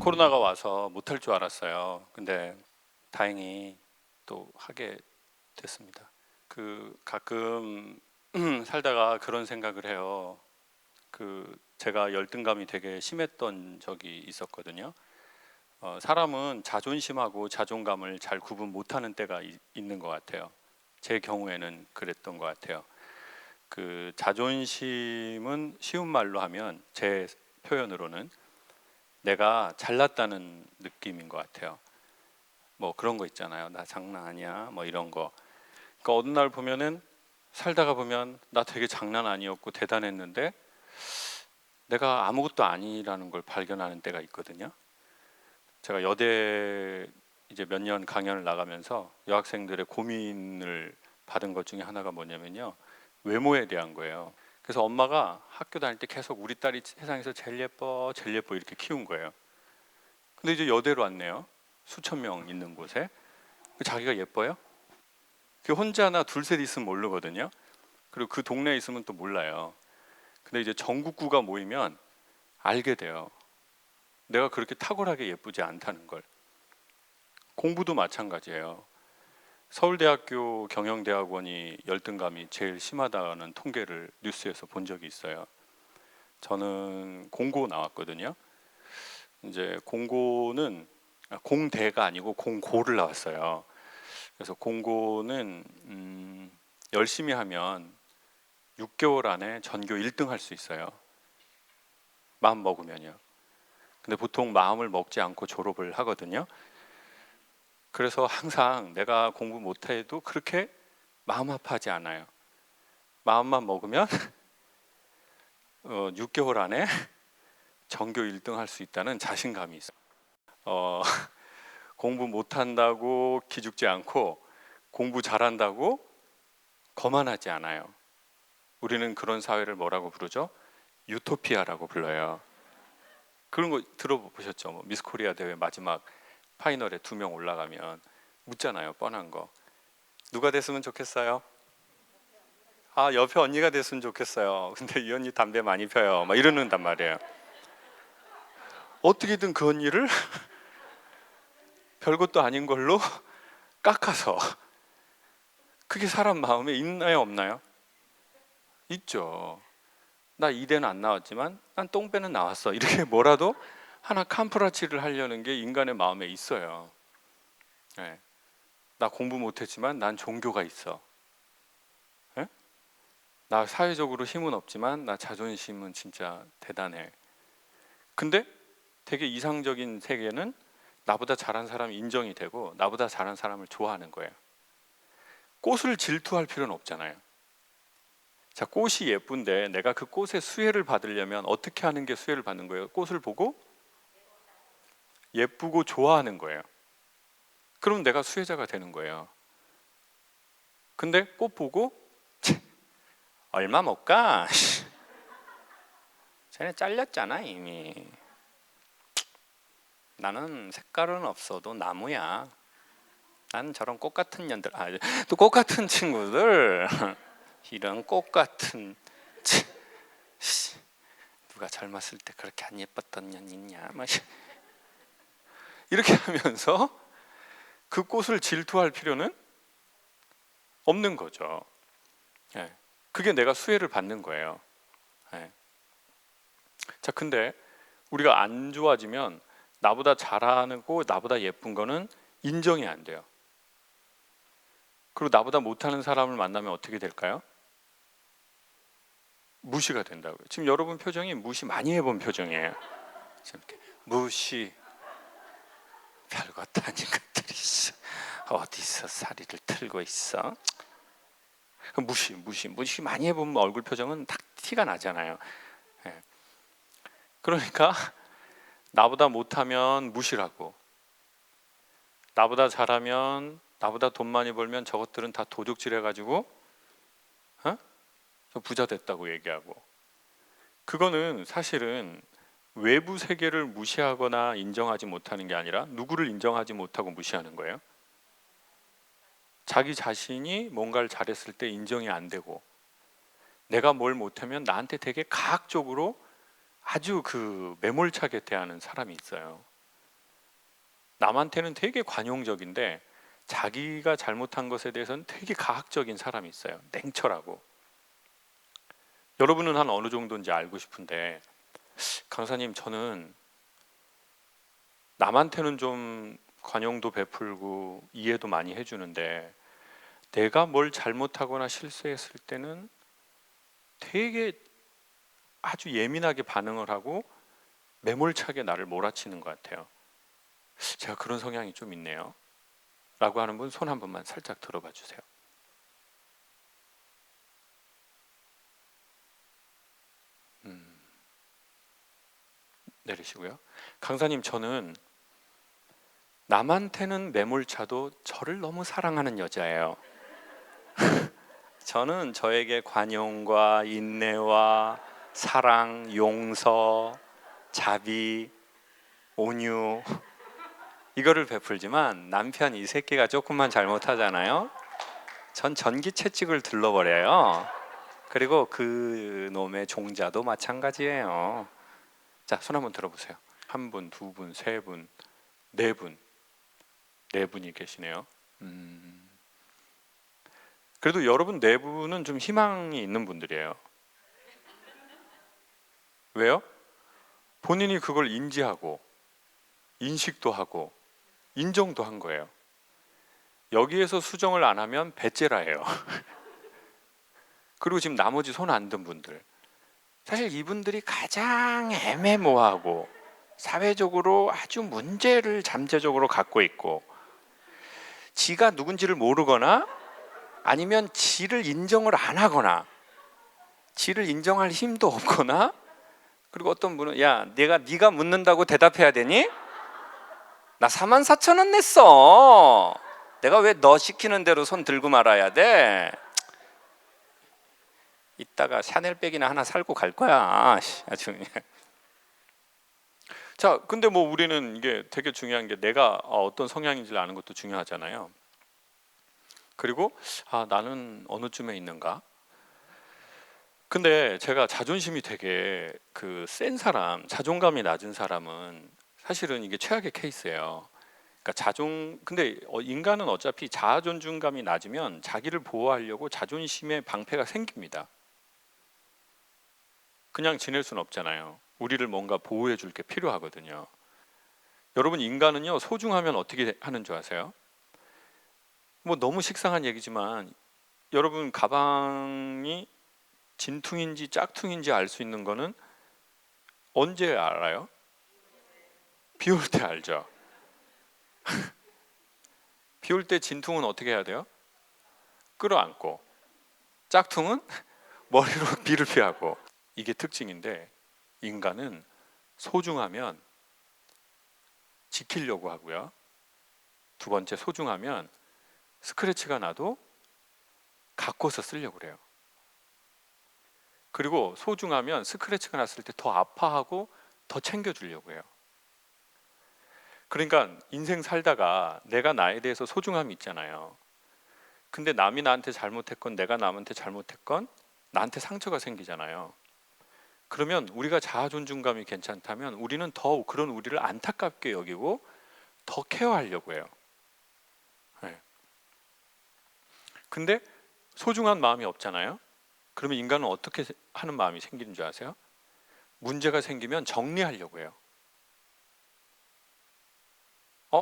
코로나가 와서 못할 줄 알았어요. 근데 다행히 또 하게 됐습니다. 가끔 살다가 그런 생각을 해요. 제가 열등감이 되게 심했던 적이 있었거든요. 사람은 자존심하고 자존감을 잘 구분 못하는 때가 있는 것 같아요. 제 경우에는 그랬던 것 같아요. 자존심은 쉬운 말로 하면, 제 표현으로는 내가 잘났다는 느낌인 것 같아요. 뭐 그런 거 있잖아요. 나 장난 아니야, 뭐 이런 거. 그러니까 어느 날 보면은, 살다가 보면 나 되게 장난 아니었고 대단했는데 내가 아무것도 아니라는 걸 발견하는 때가 있거든요. 제가 여대 이제 몇 년 강연을 나가면서 여학생들의 고민을 받은 것 중에 하나가 뭐냐면요, 외모에 대한 거예요. 그래서 엄마가 학교 다닐 때 계속 우리 딸이 세상에서 제일 예뻐 제일 예뻐 이렇게 키운 거예요. 근데 이제 여대로 왔네요. 수천 명 있는 곳에. 자기가 예뻐요? 혼자나 둘셋 있으면 모르거든요. 그리고 그 동네에 있으면 또 몰라요. 근데 이제 전국구가 모이면 알게 돼요. 내가 그렇게 탁월하게 예쁘지 않다는 걸. 공부도 마찬가지예요. 서울대학교 경영대학원이 열등감이 제일 심하다는 통계를 뉴스에서 본 적이 있어요. 저는 공고 나왔거든요. 이제 공고는 공대가 아니고 공고를 나왔어요. 그래서 공고는 열심히 하면 6개월 안에 전교 1등 할 수 있어요. 마음 먹으면요. 근데 보통 마음을 먹지 않고 졸업을 하거든요. 그래서 항상 내가 공부 못해도 그렇게 마음 아파하지 않아요. 마음만 먹으면 6개월 안에 전교 1등 할 수 있다는 자신감이 있어요. 공부 못한다고 기죽지 않고 공부 잘한다고 거만하지 않아요. 우리는 그런 사회를 뭐라고 부르죠? 유토피아라고 불러요. 그런 거 들어보셨죠? 뭐 미스 코리아 대회 마지막 파이널에 2명 올라가면 묻잖아요. 뻔한 거. 누가 됐으면 좋겠어요? 아, 옆에 언니가 됐으면 좋겠어요. 근데 이 언니 담배 많이 펴요. 막 이러는단 말이에요. 어떻게든 그 언니를 별것도 아닌 걸로 깎아서. 그게 사람 마음에 있나요, 없나요? 있죠. 나 이대는 안 나왔지만 난 똥배는 나왔어. 이렇게 뭐라도 하나 캄프라치를 하려는 게 인간의 마음에 있어요. 네. 나 공부 못했지만 난 종교가 있어. 네? 나 사회적으로 힘은 없지만 나 자존심은 진짜 대단해. 근데 되게 이상적인 세계는 나보다 잘한 사람이 인정이 되고 나보다 잘한 사람을 좋아하는 거예요. 꽃을 질투할 필요는 없잖아요. 자, 꽃이 예쁜데 내가 그 꽃의 수혜를 받으려면 어떻게 하는 게 수혜를 받는 거예요? 꽃을 보고 예쁘고 좋아하는 거예요. 그럼 내가 수혜자가 되는 거예요. 근데 꽃 보고 얼마 못 가? 쟤네 잘렸잖아 이미. 나는 색깔은 없어도 나무야. 난 저런 꽃 같은 년들, 또 꽃 같은 친구들, 이런 꽃 같은, 누가 젊었을 때 그렇게 안 예뻤던 년 있냐? 이렇게 하면서 그 꽃을 질투할 필요는 없는 거죠. 그게 내가 수혜를 받는 거예요. 자, 근데 우리가 안 좋아지면 나보다 잘하고 나보다 예쁜 거는 인정이 안 돼요. 그리고 나보다 못하는 사람을 만나면 어떻게 될까요? 무시가 된다고요. 지금 여러분 표정이 무시 많이 해본 표정이에요. 이렇게 무시, 별것도 아닌 것들이 있어. 어디서 사리를 틀고 있어? 무시 많이 해보면 얼굴 표정은 딱 티가 나잖아요. 그러니까 나보다 못하면 무시라고, 나보다 잘하면, 나보다 돈 많이 벌면 저것들은 다 도둑질 해가지고 부자 됐다고 얘기하고. 그거는 사실은 외부 세계를 무시하거나 인정하지 못하는 게 아니라 누구를 인정하지 못하고 무시하는 거예요? 자기 자신이 뭔가를 잘했을 때 인정이 안 되고, 내가 뭘 못하면 나한테 되게 가학적으로 아주 매몰차게 대하는 사람이 있어요. 남한테는 되게 관용적인데 자기가 잘못한 것에 대해서는 되게 가학적인 사람이 있어요. 냉철하고. 여러분은 한 어느 정도인지 알고 싶은데, 강사님, 저는 남한테는 좀 관용도 베풀고 이해도 많이 해주는데 내가 뭘 잘못하거나 실수했을 때는 되게 아주 예민하게 반응을 하고 매몰차게 나를 몰아치는 것 같아요. 제가 그런 성향이 좀 있네요. 라고 하는 분 손 한 번만 살짝 들어봐 주세요. 내리시고요. 강사님, 저는 남한테는 매몰차도 저를 너무 사랑하는 여자예요. 저는 저에게 관용과 인내와 사랑, 용서, 자비, 온유 이거를 베풀지만 남편 이 새끼가 조금만 잘못하잖아요. 전 전기 채찍을 들러버려요. 그리고 그 놈의 종자도 마찬가지예요. 자, 손 한번 들어보세요. 한 분, 두 분, 세 분, 네 분, 네 분이 계시네요. 그래도 여러분 네 분은 좀 희망이 있는 분들이에요. 왜요? 본인이 그걸 인지하고 인식도 하고 인정도 한 거예요. 여기에서 수정을 안 하면 배째라예요. 그리고 지금 나머지 손 안 든 분들, 사실 이분들이 가장 애매모호하고 사회적으로 아주 문제를 잠재적으로 갖고 있고 지가 누군지를 모르거나 아니면 지를 인정을 안 하거나 지를 인정할 힘도 없거나, 그리고 어떤 분은 야, 네가 묻는다고 대답해야 되니? 나 44,000원 냈어. 내가 왜 너 시키는 대로 손 들고 말아야 돼? 이따가 샤넬백이나 하나 살고 갈 거야. 아주. 자, 근데 뭐 우리는 이게 되게 중요한 게 내가 어떤 성향인지를 아는 것도 중요하잖아요. 그리고 나는 어느 쯤에 있는가? 근데 제가 자존심이 되게 센 사람, 자존감이 낮은 사람은 사실은 이게 최악의 케이스예요. 그러니까 근데 인간은 어차피 자아 존중감이 낮으면 자기를 보호하려고 자존심에 방패가 생깁니다. 그냥 지낼 수는 없잖아요. 우리를 뭔가 보호해 줄 게 필요하거든요. 여러분, 인간은요, 소중하면 어떻게 하는 줄 아세요? 뭐 너무 식상한 얘기지만 여러분 가방이 진퉁인지 짝퉁인지 알 수 있는 거는 언제 알아요? 비 올 때 알죠. 비 올 때 진퉁은 어떻게 해야 돼요? 끌어안고, 짝퉁은 머리로 비를 피하고. 이게 특징인데 인간은 소중하면 지키려고 하고요. 두 번째, 소중하면 스크래치가 나도 갖고서 쓰려고 그래요. 그리고 소중하면 스크래치가 났을 때 더 아파하고 더 챙겨주려고 해요. 그러니까 인생 살다가 내가 나에 대해서 소중함이 있잖아요. 근데 남이 나한테 잘못했건 내가 남한테 잘못했건 나한테 상처가 생기잖아요. 그러면 우리가 자아 존중감이 괜찮다면 우리는 더 그런 우리를 안타깝게 여기고 더 케어하려고 해요. 네. 근데 소중한 마음이 없잖아요. 그러면 인간은 어떻게 하는 마음이 생기는 줄 아세요? 문제가 생기면 정리하려고 해요.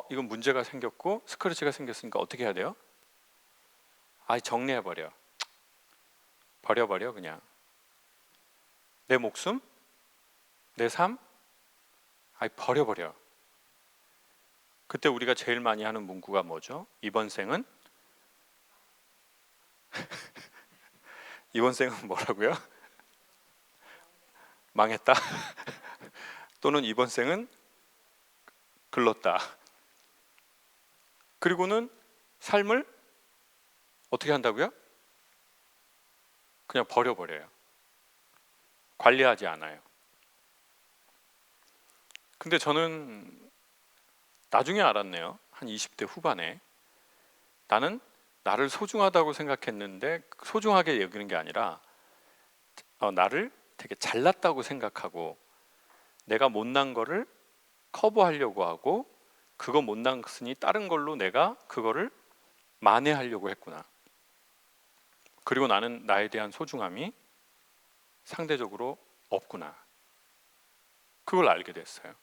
이건 문제가 생겼고 스크래치가 생겼으니까 어떻게 해야 돼요? 정리해버려. 버려버려 그냥. 내 목숨? 내 삶? 버려버려. 그때 우리가 제일 많이 하는 문구가 뭐죠? 이번 생은? 이번 생은 뭐라고요? 망했다. 또는 이번 생은 글렀다. 그리고는 삶을 어떻게 한다고요? 그냥 버려버려요. 관리하지 않아요. 근데 저는 나중에 알았네요. 한 20대 후반에 나는 나를 소중하다고 생각했는데 소중하게 여기는 게 아니라 나를 되게 잘났다고 생각하고 내가 못난 거를 커버하려고 하고 그거 못난 것이니 다른 걸로 내가 그거를 만회하려고 했구나. 그리고 나는 나에 대한 소중함이 상대적으로 없구나. 그걸 알게 됐어요.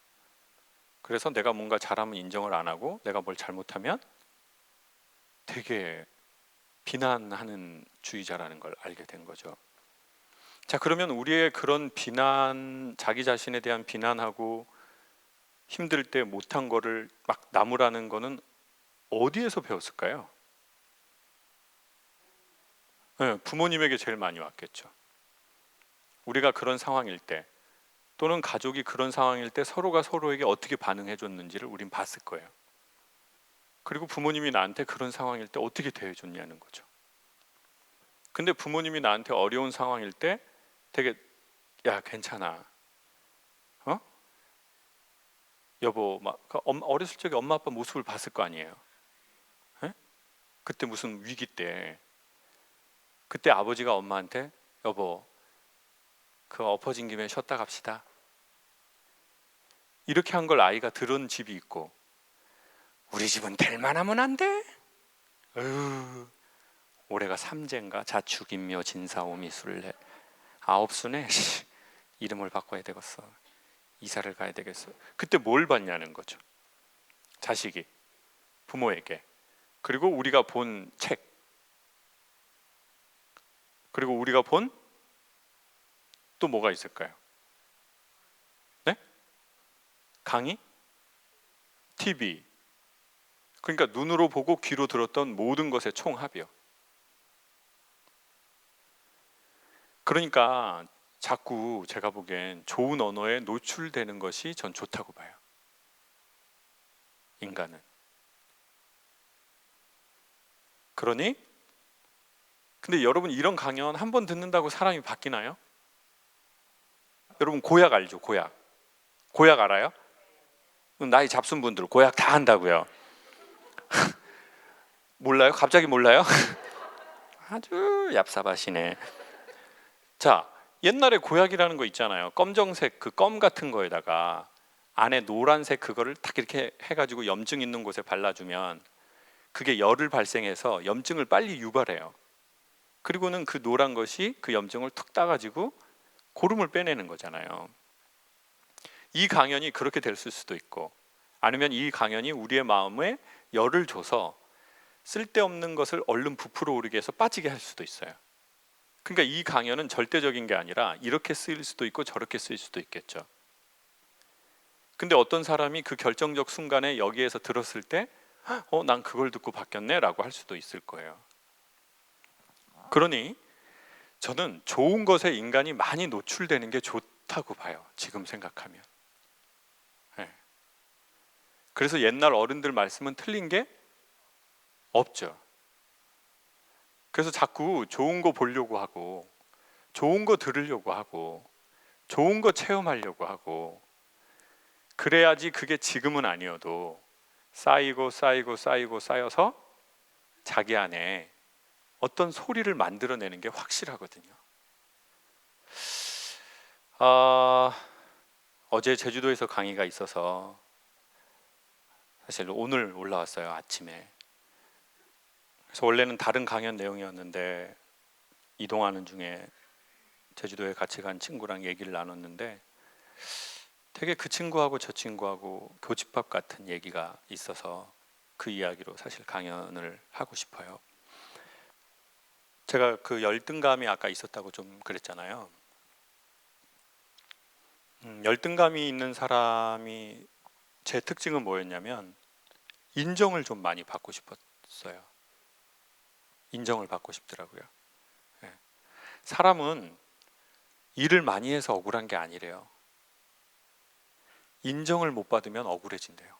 그래서 내가 뭔가 잘하면 인정을 안 하고 내가 뭘 잘못하면 되게 비난하는 주의자라는 걸 알게 된 거죠. 자, 그러면 우리의 그런 비난, 자기 자신에 대한 비난하고 힘들 때 못한 거를 막 나무라는 거는 어디에서 배웠을까요? 네, 부모님에게 제일 많이 왔겠죠. 우리가 그런 상황일 때 또는 가족이 그런 상황일 때 서로가 서로에게 어떻게 반응해 줬는지를 우린 봤을 거예요. 그리고 부모님이 나한테 그런 상황일 때 어떻게 대해 줬냐는 거죠. 근데 부모님이 나한테 어려운 상황일 때 되게 야 괜찮아, 어? 여보 막 어렸을 적에 엄마 아빠 모습을 봤을 거 아니에요. 에? 그때 무슨 위기 때 그때 아버지가 엄마한테 여보 그 엎어진 김에 쉬었다 갑시다 이렇게 한 걸 아이가 들은 집이 있고 우리 집은 될만 하면 안 돼? 올해가 삼재인가 자축인묘 진사오미술래 아홉수네 이름을 바꿔야 되겠어 이사를 가야 되겠어. 그때 뭘 받냐는 거죠. 자식이 부모에게. 그리고 우리가 본 책, 그리고 우리가 본 또 뭐가 있을까요? 네? 강의? TV. 그러니까 눈으로 보고 귀로 들었던 모든 것의 총합이요. 그러니까 자꾸 제가 보기엔 좋은 언어에 노출되는 것이 전 좋다고 봐요. 인간은. 그러니 근데 여러분 이런 강연 한 번 듣는다고 사람이 바뀌나요? 여러분 고약 알죠? 고약. 고약 알아요? 나이 잡순 분들 고약 다 한다고요. 몰라요? 갑자기 몰라요? 아주 얍삽하시네. 자, 옛날에 고약이라는 거 있잖아요. 검정색 그 껌 같은 거에다가 안에 노란색 그거를 딱 이렇게 해가지고 염증 있는 곳에 발라주면 그게 열을 발생해서 염증을 빨리 유발해요. 그리고는 그 노란 것이 그 염증을 툭 따가지고 고름을 빼내는 거잖아요. 이 강연이 그렇게 될 수도 있고 아니면 이 강연이 우리의 마음에 열을 줘서 쓸데없는 것을 얼른 부풀어 오르게 해서 빠지게 할 수도 있어요. 그러니까 이 강연은 절대적인 게 아니라 이렇게 쓰일 수도 있고 저렇게 쓰일 수도 있겠죠. 근데 어떤 사람이 그 결정적 순간에 여기에서 들었을 때 난 그걸 듣고 바뀌었네 라고 할 수도 있을 거예요. 그러니 저는 좋은 것에 인간이 많이 노출되는 게 좋다고 봐요. 지금 생각하면. 네. 그래서 옛날 어른들 말씀은 틀린 게 없죠. 그래서 자꾸 좋은 거 보려고 하고 좋은 거 들으려고 하고 좋은 거 체험하려고 하고 그래야지 그게 지금은 아니어도 쌓이고 쌓이고 쌓이고 쌓여서 자기 안에 어떤 소리를 만들어내는 게 확실하거든요. 어제 제주도에서 강의가 있어서 사실 오늘 올라왔어요. 아침에. 그래서 원래는 다른 강연 내용이었는데 이동하는 중에 제주도에 같이 간 친구랑 얘기를 나눴는데 되게 그 친구하고 저 친구하고 교집합 같은 얘기가 있어서 그 이야기로 사실 강연을 하고 싶어요. 제가 그 열등감이 아까 있었다고 좀 그랬잖아요. 열등감이 있는 사람이 제 특징은 뭐였냐면 인정을 좀 많이 받고 싶었어요. 인정을 받고 싶더라고요. 네. 사람은 일을 많이 해서 억울한 게 아니래요. 인정을 못 받으면 억울해진대요.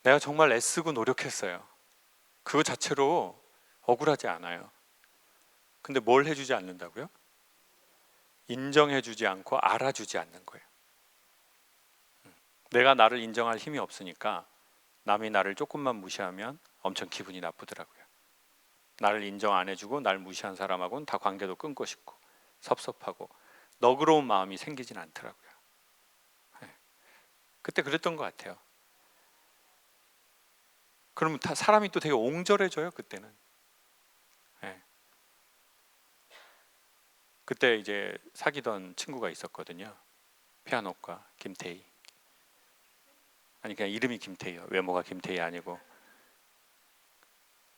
내가 정말 애쓰고 노력했어요. 그거 자체로 억울하지 않아요. 근데 뭘 해주지 않는다고요? 인정해주지 않고 알아주지 않는 거예요. 내가 나를 인정할 힘이 없으니까 남이 나를 조금만 무시하면 엄청 기분이 나쁘더라고요. 나를 인정 안 해주고 날 무시한 사람하고는 다 관계도 끊고 싶고 섭섭하고 너그러운 마음이 생기진 않더라고요. 그때 그랬던 것 같아요. 그러면 사람이 또 되게 옹졸해져요 그때는. 네. 그때 이제 사귀던 친구가 있었거든요. 피아노과 김태희. 아니 그냥 이름이 김태희요. 외모가 김태희 아니고.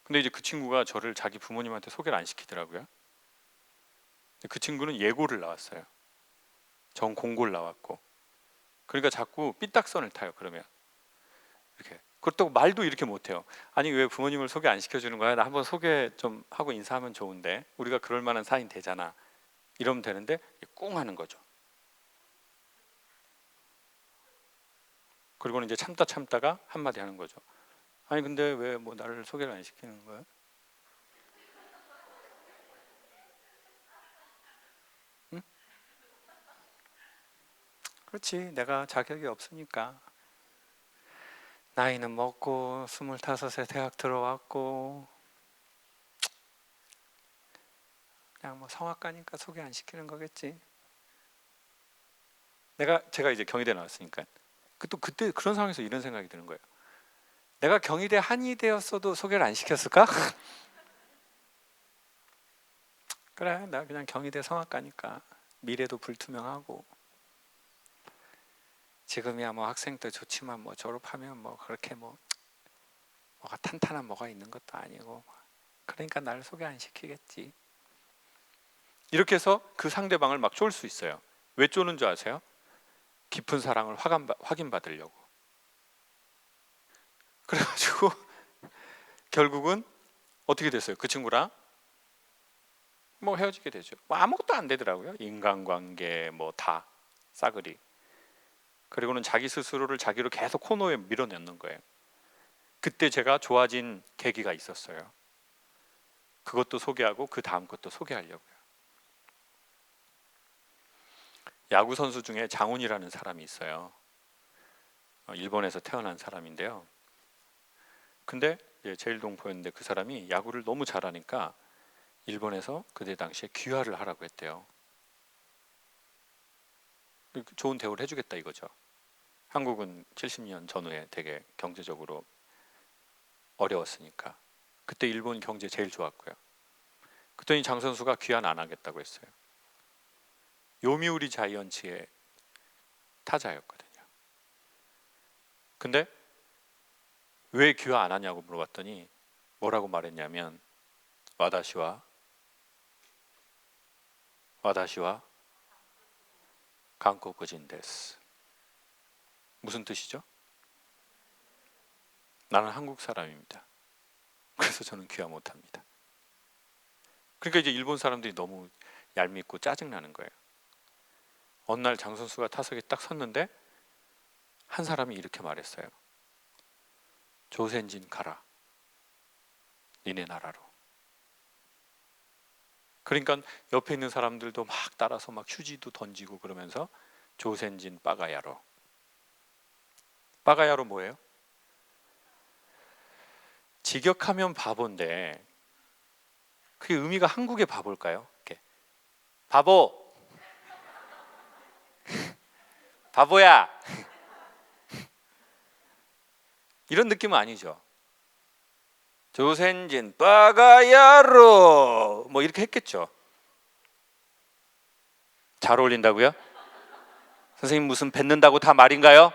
근데 이제 그 친구가 저를 자기 부모님한테 소개를 안 시키더라고요. 그 친구는 예고를 나왔어요. 전 공고를 나왔고. 그러니까 자꾸 삐딱선을 타요. 그러면 이렇게. 그렇다고 말도 이렇게 못해요. 아니 왜 부모님을 소개 안 시켜주는 거야? 나 한번 소개 좀 하고 인사하면 좋은데 우리가 그럴 만한 사이는 되잖아. 이러면 되는데 꿍 하는 거죠. 그리고는 이제 참다가 한마디 하는 거죠. 아니 근데 왜 뭐 나를 소개를 안 시키는 거야? 응? 그렇지. 내가 자격이 없으니까. 나이는 먹고 25에 대학 들어왔고 그냥 뭐 성악가니까 소개 안 시키는 거겠지. 제가 이제 경희대 나왔으니까 또 그때 그런 상황에서 이런 생각이 드는 거예요. 내가 경희대 한의대였어도 소개를 안 시켰을까? 그래, 나 그냥 경희대 성악가니까 미래도 불투명하고 지금이야 뭐 학생 때 좋지만 뭐 졸업하면 뭐 그렇게 뭐가 탄탄한 뭐가 있는 것도 아니고 그러니까 나를 소개 안 시키겠지. 이렇게 해서 그 상대방을 막 쫄 수 있어요. 왜 쪼는 줄 아세요? 깊은 사랑을 확인받으려고. 그래가지고 결국은 어떻게 됐어요? 그 친구랑 뭐 헤어지게 되죠. 뭐 아무것도 안 되더라고요. 인간관계 뭐 다 싸그리. 그리고는 자기 스스로를 자기로 계속 코너에 밀어넣는 거예요. 그때 제가 좋아진 계기가 있었어요. 그것도 소개하고 그 다음 것도 소개하려고요. 야구 선수 중에 장훈이라는 사람이 있어요. 일본에서 태어난 사람인데요. 근데 제일동포였는데 그 사람이 야구를 너무 잘하니까 일본에서 그때 당시에 귀화를 하라고 했대요. 좋은 대우를 해주겠다 이거죠. 한국은 70년 전후에 되게 경제적으로 어려웠으니까. 그때 일본 경제 제일 좋았고요. 그랬더니 장 선수가 귀환 안 하겠다고 했어요. 요미우리 자이언츠의 타자였거든요. 근데 왜 귀화 안 하냐고 물어봤더니 뭐라고 말했냐면 와다시와 한국인 데스. 무슨 뜻이죠? 나는 한국 사람입니다. 그래서 저는 귀화 못합니다. 그러니까 이제 일본 사람들이 너무 얄밉고 짜증나는 거예요. 어느 날 장 선수가 타석에 딱 섰는데 한 사람이 이렇게 말했어요. 조센진 가라. 니네 나라로. 그러니까 옆에 있는 사람들도 막 따라서 막 휴지도 던지고 그러면서 조센진 빠가야로. 빠가야로 뭐예요? 직역하면 바보인데 그게 의미가 한국의 바볼까요? 이렇게. 바보. 바보야. 이런 느낌은 아니죠. 조센진 빠가야로 뭐 이렇게 했겠죠. 잘 어울린다고요? 선생님 무슨 뱉는다고 다 말인가요?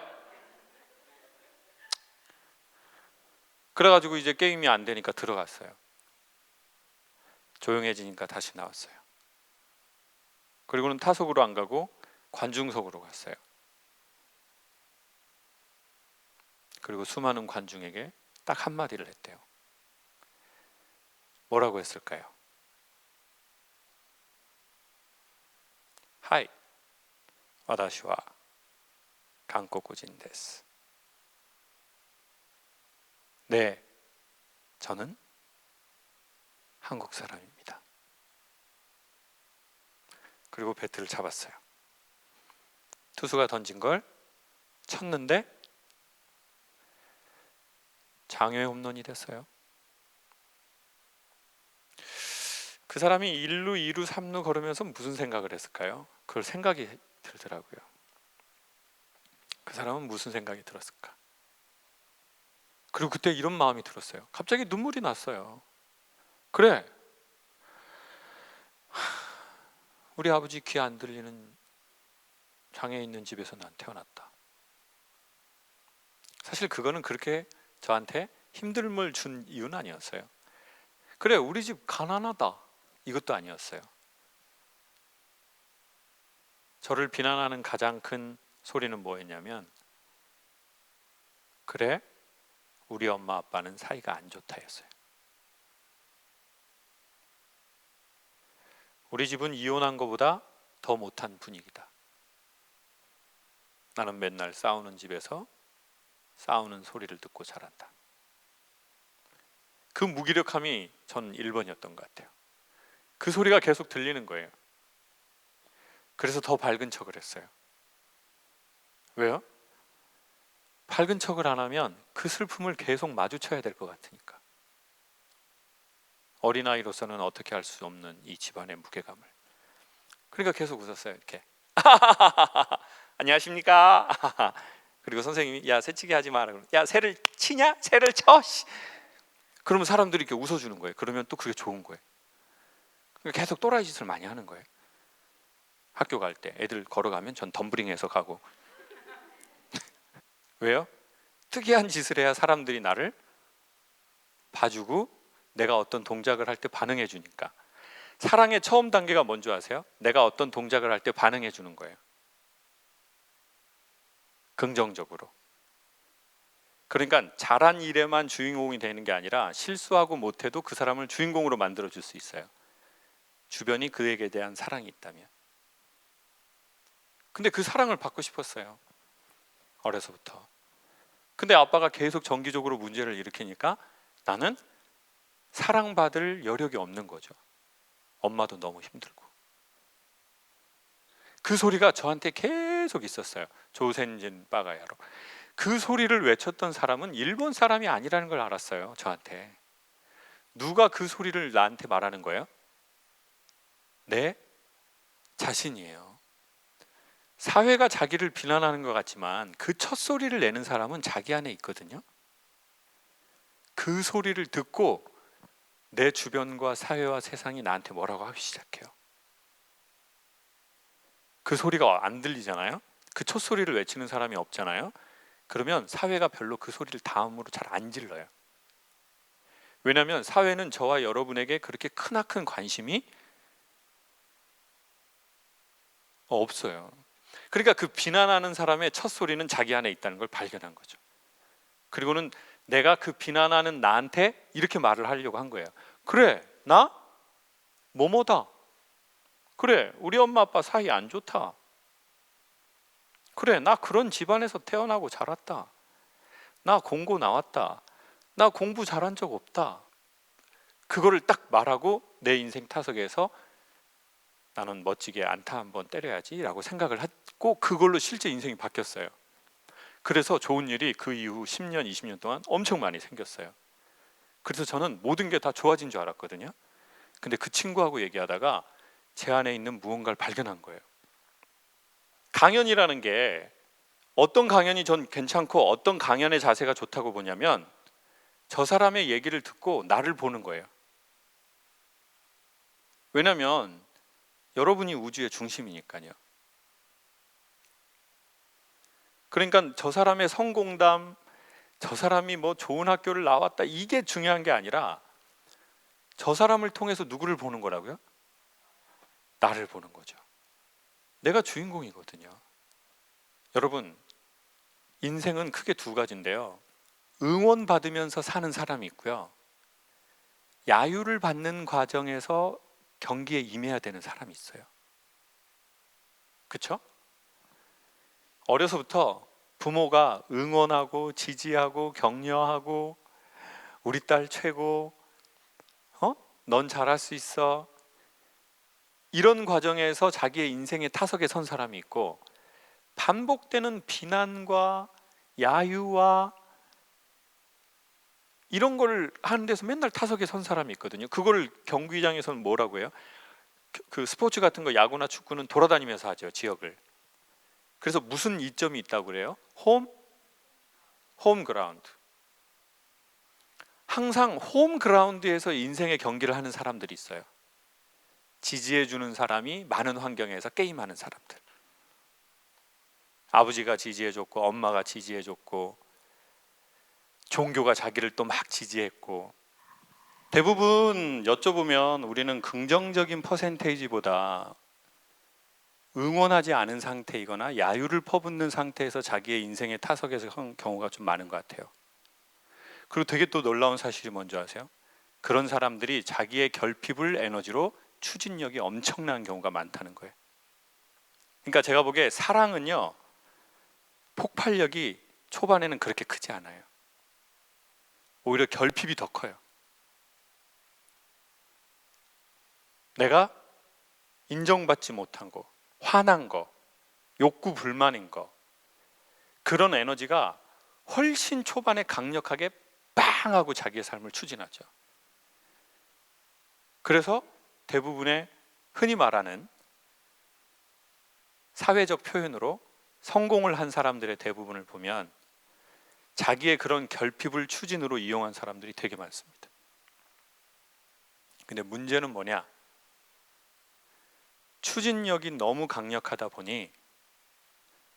그래가지고 이제 게임이 안 되니까 들어갔어요. 조용해지니까 다시 나왔어요. 그리고는 타석으로 안 가고 관중석으로 갔어요. 그리고 수많은 관중에게 딱 한마디를 했대요. 뭐라고 했을까요? 하이, 와다시와 한국인 데스. 네, 저는 한국 사람입니다. 그리고 배트를 잡았어요. 투수가 던진 걸 쳤는데 장외 홈런이 됐어요. 그 사람이 1루, 2루, 3루 걸으면서 무슨 생각을 했을까요? 그걸 생각이 들더라고요. 그 사람은 무슨 생각이 들었을까? 그리고 그때 이런 마음이 들었어요. 갑자기 눈물이 났어요. 그래, 우리 아버지 귀 안 들리는 장애 있는 집에서 난 태어났다. 사실 그거는 그렇게 저한테 힘듦을 준 이유는 아니었어요. 그래, 우리 집 가난하다, 이것도 아니었어요. 저를 비난하는 가장 큰 소리는 뭐였냐면, 그래, 우리 엄마 아빠는 사이가 안 좋다였어요. 우리 집은 이혼한 것보다 더 못한 분위기다. 나는 맨날 싸우는 집에서 싸우는 소리를 듣고 자란다. 그 무기력함이 전 1번이었던 것 같아요. 그 소리가 계속 들리는 거예요. 그래서 더 밝은 척을 했어요. 왜요? 밝은 척을 안 하면 그 슬픔을 계속 마주쳐야 될 것 같으니까. 어린아이로서는 어떻게 할 수 없는 이 집안의 무게감을. 그러니까 계속 웃었어요. 이렇게. 안녕하십니까? 그리고 선생님이 야, 새치기 하지 마라. 야, 새를 치냐? 새를 쳐? 그러면 사람들이 이렇게 웃어주는 거예요. 그러면 또 그게 좋은 거예요. 그러니까 계속 또라이 짓을 많이 하는 거예요. 학교 갈 때 애들 걸어가면 전 덤블링해서 가고. 왜요? 특이한 짓을 해야 사람들이 나를 봐주고 내가 어떤 동작을 할 때 반응해 주니까. 사랑의 처음 단계가 뭔지 아세요? 내가 어떤 동작을 할 때 반응해 주는 거예요. 긍정적으로. 그러니까 잘한 일에만 주인공이 되는 게 아니라 실수하고 못해도 그 사람을 주인공으로 만들어 줄 수 있어요. 주변이 그에게 대한 사랑이 있다면. 근데 그 사랑을 받고 싶었어요. 어려서부터. 근데 아빠가 계속 정기적으로 문제를 일으키니까 나는 사랑받을 여력이 없는 거죠. 엄마도 너무 힘들고. 그 소리가 저한테 계속 있었어요. 조센진 빠가야로. 그 소리를 외쳤던 사람은 일본 사람이 아니라는 걸 알았어요. 저한테. 누가 그 소리를 나한테 말하는 거예요? 내 자신이에요. 사회가 자기를 비난하는 것 같지만 그 첫 소리를 내는 사람은 자기 안에 있거든요. 그 소리를 듣고 내 주변과 사회와 세상이 나한테 뭐라고 하기 시작해요. 그 소리가 안 들리잖아요. 그 첫 소리를 외치는 사람이 없잖아요. 그러면 사회가 별로 그 소리를 다음으로 잘 안 질러요. 왜냐하면 사회는 저와 여러분에게 그렇게 크나큰 관심이 없어요. 그러니까 그 비난하는 사람의 첫 소리는 자기 안에 있다는 걸 발견한 거죠. 그리고는 내가 그 비난하는 나한테 이렇게 말을 하려고 한 거예요. 그래, 나 뭐뭐다. 그래, 우리 엄마 아빠 사이 안 좋다. 그래, 나 그런 집안에서 태어나고 자랐다. 나 공고 나왔다. 나 공부 잘한 적 없다. 그거를 딱 말하고 내 인생 타석에서 나는 멋지게 안타 한번 때려야지 라고 생각을 했고, 그걸로 실제 인생이 바뀌었어요. 그래서 좋은 일이 그 이후 10년, 20년 동안 엄청 많이 생겼어요. 그래서 저는 모든 게 다 좋아진 줄 알았거든요. 근데 그 친구하고 얘기하다가 제 안에 있는 무언가를 발견한 거예요. 강연이라는 게 어떤 강연이 전 괜찮고 어떤 강연의 자세가 좋다고 보냐면 저 사람의 얘기를 듣고 나를 보는 거예요. 왜냐하면 여러분이 우주의 중심이니까요. 그러니까 저 사람의 성공담, 저 사람이 뭐 좋은 학교를 나왔다, 이게 중요한 게 아니라 저 사람을 통해서 누구를 보는 거라고요? 나를 보는 거죠. 내가 주인공이거든요. 여러분, 인생은 크게 두 가지인데요. 응원받으면서 사는 사람이 있고요. 야유를 받는 과정에서 경기에 임해야 되는 사람이 있어요. 그렇죠? 어려서부터 부모가 응원하고 지지하고 격려하고 우리 딸 최고, 넌 잘할 수 있어, 이런 과정에서 자기의 인생의 타석에 선 사람이 있고, 반복되는 비난과 야유와 이런 걸 하는 데서 맨날 타석에 선 사람이 있거든요. 그걸 경기장에서는 뭐라고 해요? 그 스포츠 같은 거, 야구나 축구는 돌아다니면서 하죠, 지역을. 그래서 무슨 이점이 있다고 그래요? 홈 그라운드. 항상 홈 그라운드에서 인생의 경기를 하는 사람들이 있어요. 지지해 주는 사람이 많은 환경에서 게임하는 사람들. 아버지가 지지해 줬고 엄마가 지지해 줬고 종교가 자기를 또 막 지지했고, 대부분 여쭤보면 우리는 긍정적인 퍼센테이지보다 응원하지 않은 상태이거나 야유를 퍼붓는 상태에서 자기의 인생의 타석에서 한 경우가 좀 많은 것 같아요. 그리고 되게 또 놀라운 사실이 뭔지 아세요? 그런 사람들이 자기의 결핍을 에너지로 추진력이 엄청난 경우가 많다는 거예요. 그러니까 제가 보기에 사랑은요, 폭발력이 초반에는 그렇게 크지 않아요. 오히려 결핍이 더 커요. 내가 인정받지 못한 거, 화난 거, 욕구 불만인 거, 그런 에너지가 훨씬 초반에 강력하게 빵 하고 자기의 삶을 추진하죠. 그래서 대부분의 흔히 말하는 사회적 표현으로 성공을 한 사람들의 대부분을 보면 자기의 그런 결핍을 추진으로 이용한 사람들이 되게 많습니다. 근데 문제는 뭐냐? 추진력이 너무 강력하다 보니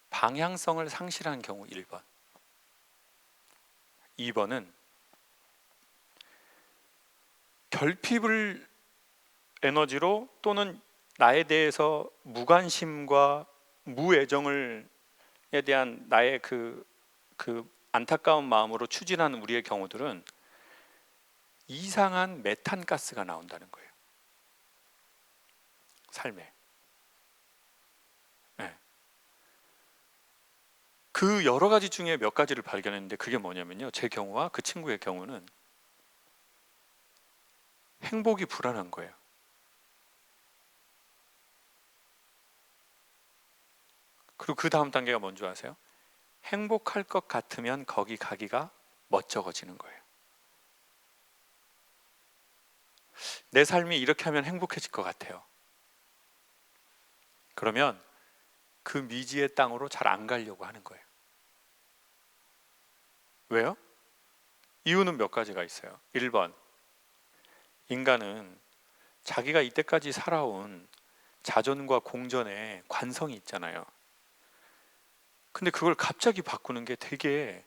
방향성을 상실한 경우 1번. 2번은 결핍을 에너지로 또는 나에 대해서 무관심과 무애정에 대한 나의 그 안타까운 마음으로 추진하는 우리의 경우들은 이상한 메탄가스가 나온다는 거예요. 삶에. 네. 그 여러 가지 중에 몇 가지를 발견했는데 그게 뭐냐면요, 제 경우와 그 친구의 경우는 행복이 불안한 거예요. 그리고 그 다음 단계가 뭔지 아세요? 행복할 것 같으면 거기 가기가 멋쩍어지는 거예요. 내 삶이 이렇게 하면 행복해질 것 같아요. 그러면 그 미지의 땅으로 잘 안 가려고 하는 거예요. 왜요? 이유는 몇 가지가 있어요. 1번, 인간은 자기가 이때까지 살아온 자존과 공존의 관성이 있잖아요. 근데 그걸 갑자기 바꾸는 게 되게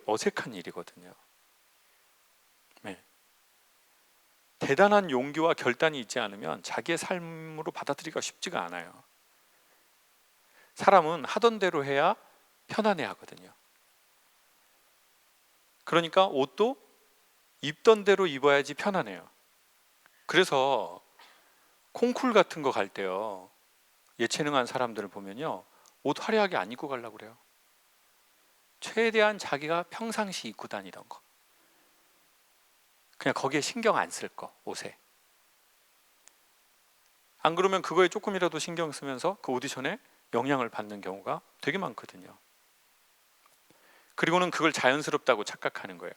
어색한 일이거든요. 네. 대단한 용기와 결단이 있지 않으면 자기의 삶으로 받아들이기가 쉽지가 않아요. 사람은 하던 대로 해야 편안해 하거든요. 그러니까 옷도 입던 대로 입어야지 편안해요. 그래서 콩쿨 같은 거 갈 때요, 예체능한 사람들을 보면요, 옷 화려하게 안 입고 가려고 그래요. 최대한 자기가 평상시 입고 다니던 거, 그냥 거기에 신경 안 쓸 거, 옷에. 안 그러면 그거에 조금이라도 신경 쓰면서 그 오디션에 영향을 받는 경우가 되게 많거든요. 그리고는 그걸 자연스럽다고 착각하는 거예요.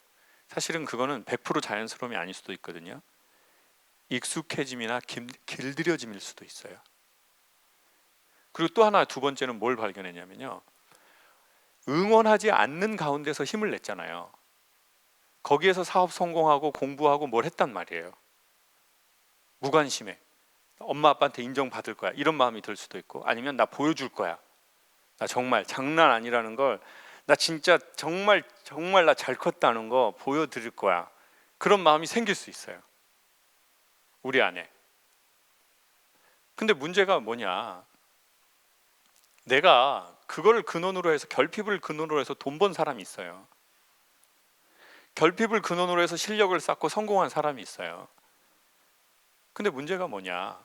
사실은 그거는 100% 자연스러움이 아닐 수도 있거든요. 익숙해짐이나 길들여짐일 수도 있어요. 그리고 또 하나, 두 번째는 뭘 발견했냐면요, 응원하지 않는 가운데서 힘을 냈잖아요. 거기에서 사업 성공하고 공부하고 뭘 했단 말이에요. 무관심해. 엄마 아빠한테 인정받을 거야, 이런 마음이 들 수도 있고, 아니면 나 보여줄 거야, 나 정말 장난 아니라는 걸, 나 진짜 정말 나 잘 컸다는 거 보여드릴 거야, 그런 마음이 생길 수 있어요, 우리 안에. 근데 문제가 뭐냐, 내가 그걸 근원으로 해서, 결핍을 근원으로 해서 돈 번 사람이 있어요. 결핍을 근원으로 해서 실력을 쌓고 성공한 사람이 있어요. 근데 문제가 뭐냐,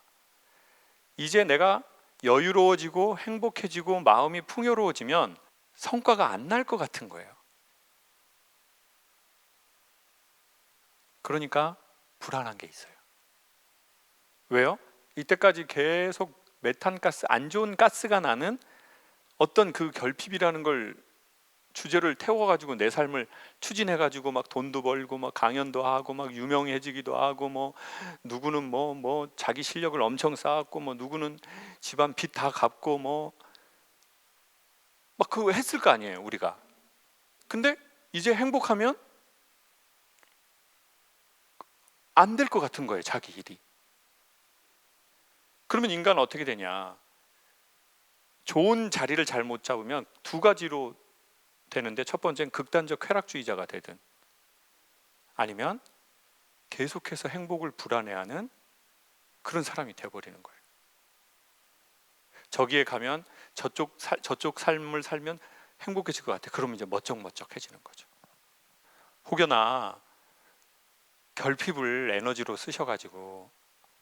이제 내가 여유로워지고 행복해지고 마음이 풍요로워지면 성과가 안 날 것 같은 거예요. 그러니까 불안한 게 있어요. 왜요? 이때까지 계속 메탄가스, 안 좋은 가스가 나는 어떤 그 결핍이라는 걸 주제를 태워가지고 내 삶을 추진해가지고 막 돈도 벌고 막 강연도 하고 막 유명해지기도 하고, 뭐 누구는 뭐 자기 실력을 엄청 쌓았고, 뭐 누구는 집안 빚 다 갚고, 뭐 막 그거 했을 거 아니에요, 우리가. 근데 이제 행복하면 안 될 것 같은 거예요, 자기 일이. 그러면 인간은 어떻게 되냐? 좋은 자리를 잘못 잡으면 두 가지로 되는데, 첫 번째는 극단적 쾌락주의자가 되든, 아니면 계속해서 행복을 불안해하는 그런 사람이 되어버리는 거예요. 저기에 가면 저쪽 삶을 살면 행복해질 것 같아. 그러면 이제 멋쩍머쩍해지는 거죠. 혹여나 결핍을 에너지로 쓰셔가지고,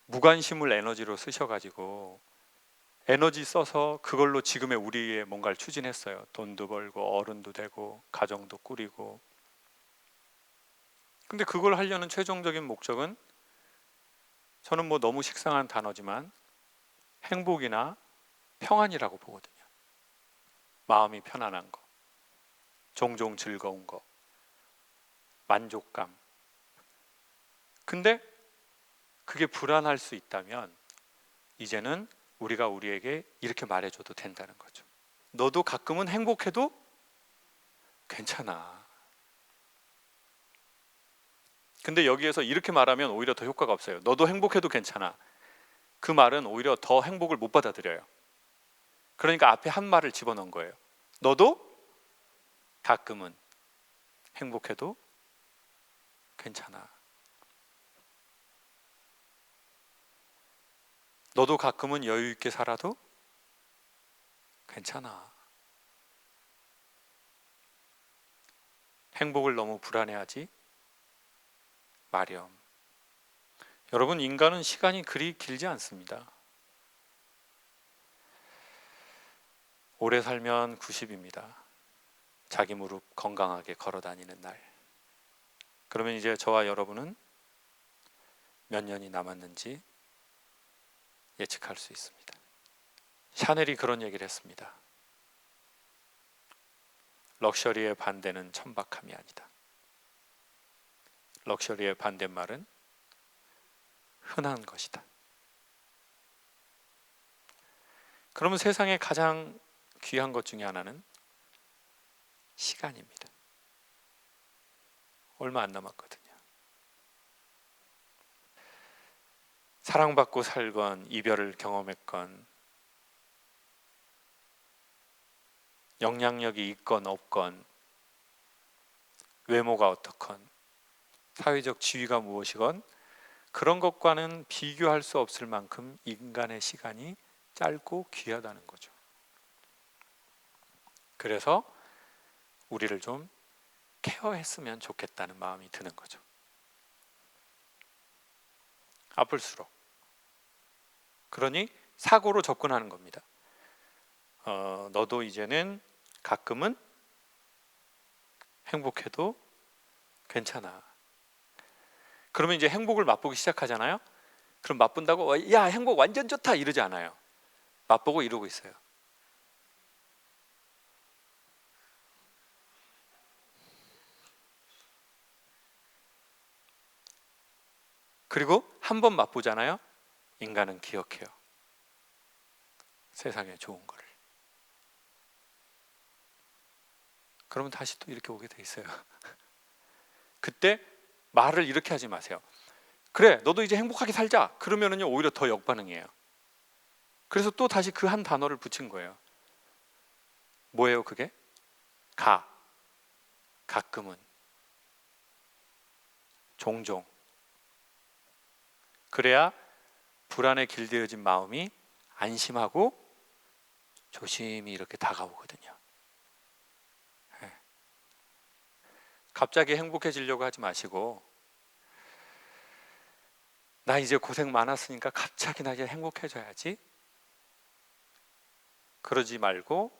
무관심을 에너지로 쓰셔가지고 에너지 써서 그걸로 지금의 우리의 뭔가를 추진했어요. 돈도 벌고 어른도 되고 가정도 꾸리고. 근데 그걸 하려는 최종적인 목적은, 저는 뭐 너무 식상한 단어지만 행복이나 평안이라고 보거든요. 마음이 편안한 거, 종종 즐거운 거, 만족감. 근데 그게 불안할 수 있다면 이제는 우리가 우리에게 이렇게 말해줘도 된다는 거죠. 너도 가끔은 행복해도 괜찮아. 근데 여기에서 이렇게 말하면 오히려 더 효과가 없어요. 너도 행복해도 괜찮아. 그 말은 오히려 더 행복을 못 받아들여요. 그러니까 앞에 한 말을 집어넣은 거예요. 너도 가끔은 행복해도 괜찮아. 너도 가끔은 여유 있게 살아도 괜찮아. 행복을 너무 불안해하지 마렴. 여러분, 인간은 시간이 그리 길지 않습니다. 오래 살면 90입니다. 자기 무릎 건강하게 걸어 다니는 날. 그러면 이제 저와 여러분은 몇 년이 남았는지 예측할 수 있습니다. 샤넬이 그런 얘기를 했습니다. 럭셔리의 반대는 천박함이 아니다. 럭셔리의 반대말은 흔한 것이다. 그러면 세상에 가장 귀한 것 중에 하나는 시간입니다. 얼마 안 남았거든요. 사랑받고 살건 이별을 경험했건, 영향력이 있건 없건, 외모가 어떻건, 사회적 지위가 무엇이건, 그런 것과는 비교할 수 없을 만큼 인간의 시간이 짧고 귀하다는 거죠. 그래서 우리를 좀 케어했으면 좋겠다는 마음이 드는 거죠. 아플수록. 그러니 사고로 접근하는 겁니다. 너도 이제는 가끔은 행복해도 괜찮아. 그러면 이제 행복을 맛보기 시작하잖아요. 그럼 맛본다고 야 행복 완전 좋다 이러지 않아요. 맛보고 이러고 있어요. 그리고 한 번 맛보잖아요. 인간은 기억해요. 세상에 좋은 거를. 그러면 다시 또 이렇게 오게 돼 있어요. 그때 말을 이렇게 하지 마세요. 그래, 너도 이제 행복하게 살자. 그러면은요 오히려 더 역반응이에요. 그래서 또 다시 그 한 단어를 붙인 거예요. 뭐예요 그게? 가끔은, 종종. 그래야 불안에 길들여진 마음이 안심하고 조심히 이렇게 다가오거든요. 네. 갑자기 행복해지려고 하지 마시고, 나 이제 고생 많았으니까 갑자기 나 이제 행복해져야지. 그러지 말고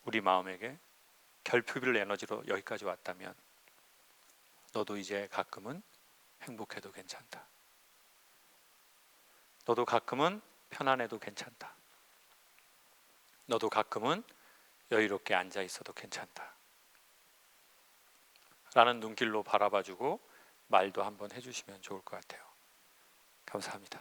우리 마음에게 결핍을 에너지로 여기까지 왔다면 너도 이제 가끔은 행복해도 괜찮다. 너도 가끔은 편안해도 괜찮다. 너도 가끔은 여유롭게 앉아 있어도 괜찮다. 라는 눈길로 바라봐주고 말도 한번 해주시면 좋을 것 같아요. 감사합니다.